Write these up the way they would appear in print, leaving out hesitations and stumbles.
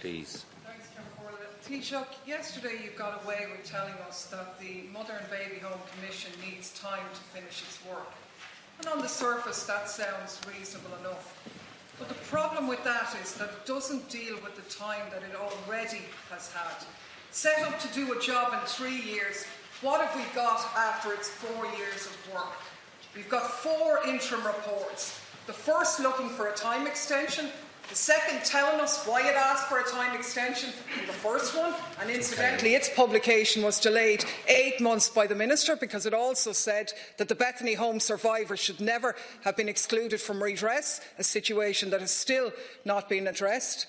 please. Taoiseach, yesterday you got away with telling us that the Mother and Baby Home Commission needs time to finish its work. And on the surface that sounds reasonable enough. But the problem with that is that it doesn't deal with the time that it already has had. Set up to do a job in 3 years, what have we got after its 4 years of work? We've got 4 interim reports. The first looking for a time extension, the second telling us why it asked for a time extension in the first one, and incidentally its publication was delayed 8 months by the Minister because it also said that the Bethany Home survivors should never have been excluded from redress, a situation that has still not been addressed.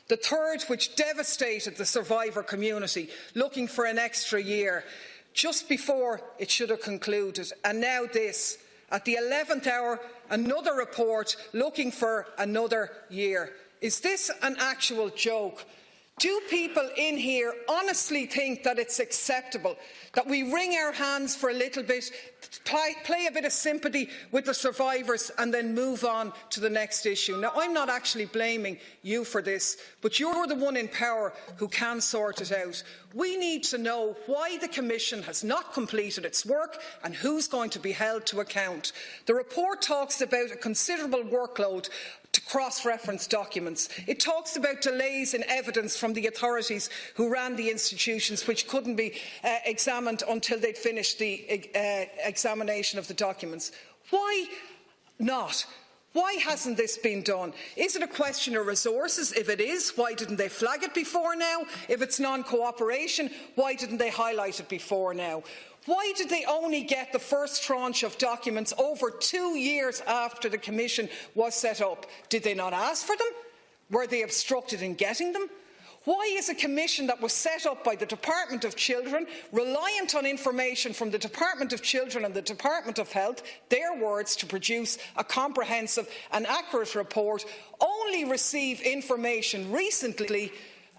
The third, which devastated the survivor community, looking for an extra year, just before it should have concluded, and now this. At the 11th hour, another report looking for another year. Is this an actual joke? Do people in here honestly think that it's acceptable that we wring our hands for a little bit, play a bit of sympathy with the survivors and then move on to the next issue? Now, I'm not actually blaming you for this, but you're the one in power who can sort it out. We need to know why the Commission has not completed its work and who's going to be held to account. The report talks about a considerable workload to cross-reference documents. It talks about delays in evidence from the authorities who ran the institutions, which couldn't be examined until they'd finished the examination of the documents. Why not? Why hasn't this been done? Is it a question of resources? If it is, why didn't they flag it before now? If it's non-cooperation, why didn't they highlight it before now? Why did they only get the first tranche of documents over 2 years after the Commission was set up? Did they not ask for them? Were they obstructed in getting them? Why is a commission that was set up by the Department of Children, reliant on information from the Department of Children and the Department of Health, their words, to produce a comprehensive and accurate report, only receive information recently,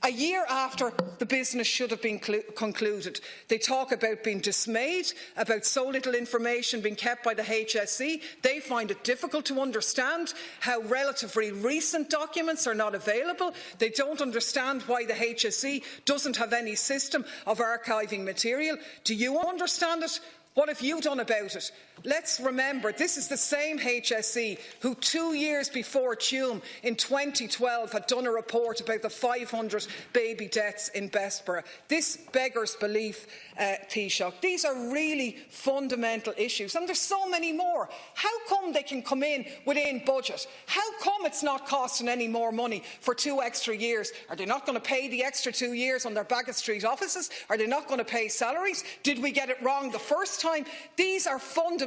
a year after the business should have been concluded? They talk about being dismayed about so little information being kept by the HSE. They find it difficult to understand how relatively recent documents are not available. They don't understand why the HSE doesn't have any system of archiving material. Do you understand it? What have you done about it? Let's remember, this is the same HSE who 2 years before Tuam in 2012 had done a report about the 500 baby deaths in Bessborough. This beggars belief, Taoiseach. These are really fundamental issues, and there's so many more. How come they can come in within budget? How come it's not costing any more money for 2 extra years? Are they not going to pay the extra 2 years on their Bagot Street offices? Are they not going to pay salaries? Did we get it wrong the first time? These are fundamental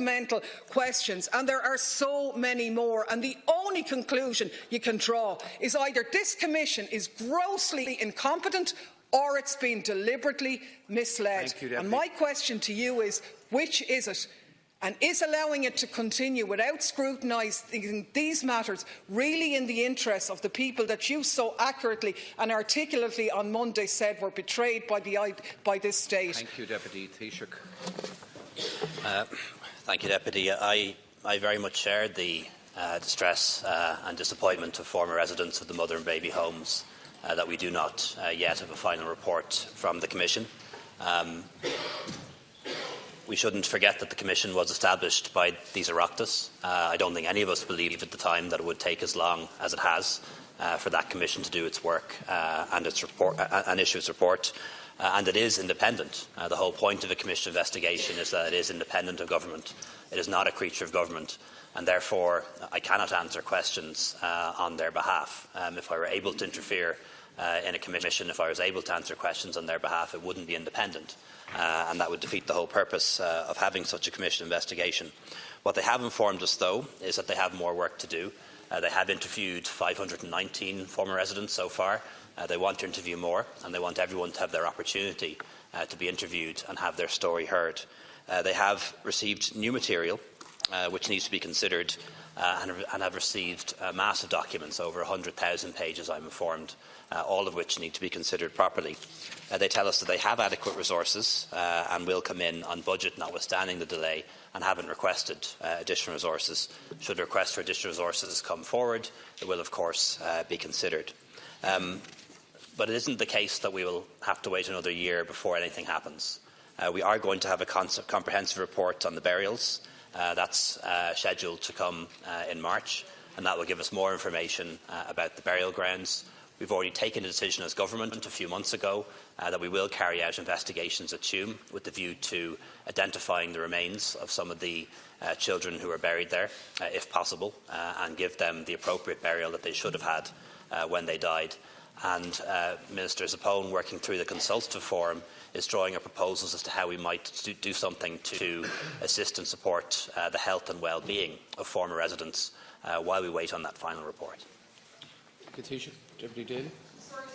questions, and there are so many more. And the only conclusion you can draw is either this Commission is grossly incompetent or it's been deliberately misled. And my question to you is, which is it? And is allowing it to continue without scrutinising these matters really in the interests of the people that you so accurately and articulately on Monday said were betrayed by this state? Thank you, Deputy Taoiseach. Thank you, Deputy. I very much shared the distress and disappointment of former residents of the mother and baby homes that we do not yet have a final report from the Commission. We shouldn't forget that the Commission was established by these Oireachtas. I don't think any of us believed at the time that it would take as long as it has for that Commission to do its work and issue its report. And it is independent. The whole point of a Commission investigation is that it is independent of government. It is not a creature of government, and therefore I cannot answer questions on their behalf. If I were able to interfere in a Commission, if I was able to answer questions on their behalf, it wouldn't be independent, and that would defeat the whole purpose of having such a Commission investigation. What they have informed us, though, is that they have more work to do. They have interviewed 519 former residents so far. They want to interview more, and they want everyone to have their opportunity to be interviewed and have their story heard. They have received new material, which needs to be considered, and have received massive documents, over 100,000 pages, I'm informed, all of which need to be considered properly. They tell us that they have adequate resources and will come in on budget, notwithstanding the delay, and haven't requested additional resources. Should a request for additional resources come forward, it will, of course, be considered. But it isn't the case that we will have to wait another year before anything happens. We are going to have a comprehensive report on the burials. That's scheduled to come in March, and that will give us more information about the burial grounds. We've already taken a decision as government a few months ago that we will carry out investigations at Tuam with the view to identifying the remains of some of the children who are buried there, if possible, and give them the appropriate burial that they should have had when they died. And Minister Zappone, working through the consultative forum, is drawing up proposals as to how we might do something to assist and support the health and well-being of former residents while we wait on that final report. Taoiseach, Deputy Daly.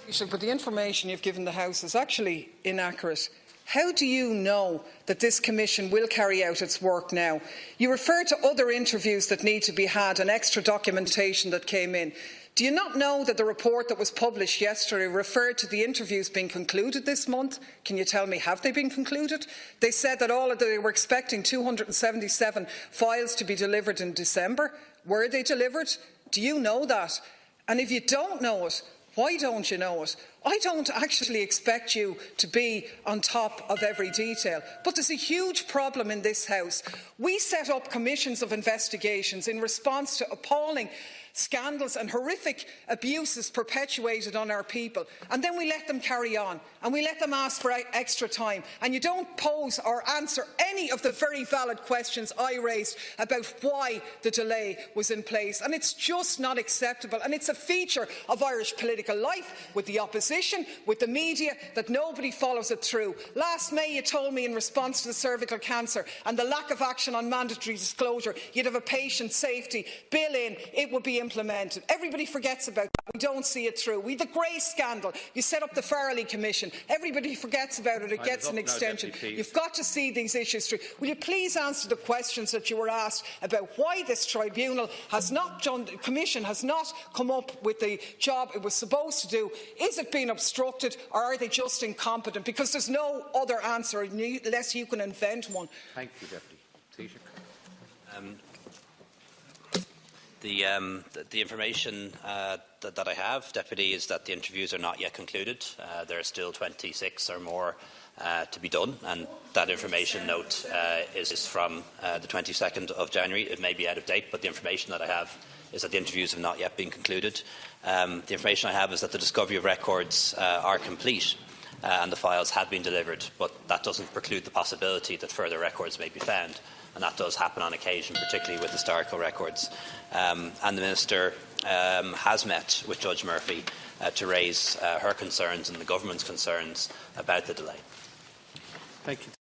Taoiseach, but the information you've given the House is actually inaccurate. How do you know that this Commission will carry out its work now? You refer to other interviews that need to be had and extra documentation that came in. Do you not know that the report that was published yesterday referred to the interviews being concluded this month? Can you tell me, have they been concluded? They said that they were expecting 277 files to be delivered in December. Were they delivered? Do you know that? And if you don't know it, why don't you know it? I don't actually expect you to be on top of every detail, but there's a huge problem in this House. We set up commissions of investigations in response to appalling scandals and horrific abuses perpetuated on our people, and then we let them carry on and we let them ask for extra time, and you don't pose or answer any of the very valid questions I raised about why the delay was in place. And it's just not acceptable, and it's a feature of Irish political life with the opposition, with the media, that nobody follows it through. Last May you told me in response to the cervical cancer and the lack of action on mandatory disclosure you'd have a patient safety bill in, it would be implemented. Everybody forgets about that. We don't see it through. We had the Grey scandal. You set up the Farrelly Commission. Everybody forgets about it. It gets an extension. You've got to see these issues through. Will you please answer the questions that you were asked about why this tribunal has not done, the Commission has not come up with the job it was supposed to do? Is it being obstructed, or are they just incompetent? Because there's no other answer unless you can invent one. Thank you, Deputy. Taoiseach. The information that I have, Deputy, is that the interviews are not yet concluded. There are still 26 or more to be done, and that information note is from the 22nd of January. It may be out of date, but the information that I have is that the interviews have not yet been concluded. The information I have is that the discovery of records are complete and the files have been delivered, but that doesn't preclude the possibility that further records may be found. And that does happen on occasion, particularly with historical records. And the Minister has met with Judge Murphy to raise her concerns and the Government's concerns about the delay. Thank you.